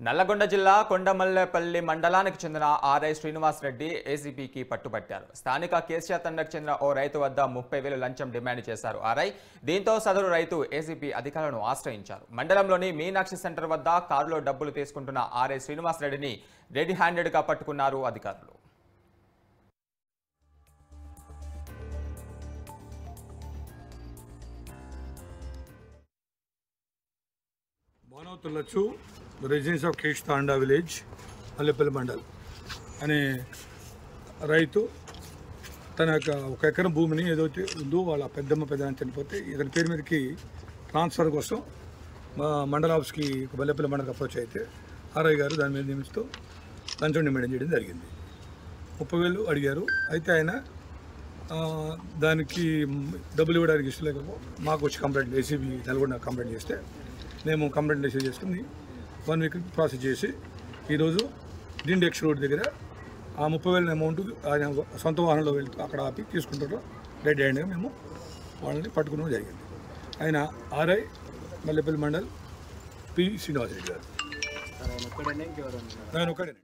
నల్లగొండ జిల్లా కొండమల్లేపల్లి మండలానికి చెందిన ఆర్ఐ శ్రీనివాస్ రెడ్డి ఏసీబీకి పట్టుబట్టారు. స్థానిక కేసీఆర్ తండకు చెందిన ఓ రైతు వద్ద 30,000 లంచం డిమాండ్ చేశారు ఆర్ఐ. దీంతో సదరు రైతు ఏసీబీ అధికారులను ఆశ్రయించారు. మండలంలోని మీనాక్షి సెంటర్ వద్ద కారులో డబ్బులు తీసుకుంటున్న ఆర్ఐ శ్రీనివాస్ రెడ్డిని రెడీ హ్యాండెడ్గా పట్టుకున్నారు అధికారులు. బానోతులచ్చు residence of Kesh Tanda village Mallepalli mandal అనే రైతు తన యొక్క 1 ఎకరం భూమిని ఏదైతే ఉందో వాళ్ళ పెద్దమ్మ చనిపోతే ఇతని పేరు మీదకి ట్రాన్స్ఫర్ కోసం మా మండల ఆఫీస్కి మల్లెపల్లి మండలికి అప్రోచ్ అయితే ఆర్ఐ గారు దాని మీద నియమిస్తూ లంచం డిమాండ్ చేయడం జరిగింది. 30,000 అడిగారు. అయితే ఆయన దానికి డబ్బులు ఇవ్వడానికి ఇష్టలేకపో మాకు వచ్చి కంప్లైంట్ ఏసీబీ నల్గొండ కంప్లైంట్ చేస్తే మేము కంప్లైంట్ రిసీవ్ చేసుకుని 1 వీక్ ప్రాసెస్ చేసి ఈరోజు డిండెక్స్ రోడ్ దగ్గర ఆ 30,000 అమౌంట్ ఆయన సొంత వాహనంలో వెళ్తూ అక్కడ ఆపి తీసుకుంటారు. రెడీ హ్యాండ్గా మేము వాళ్ళని పట్టుకోవడం జరిగింది. ఆయన ఆర్ఐ మల్లెపల్లి మండల్ పి శ్రీనివాస్ రెడ్డి గారు. ఆయన ఒక్కడే.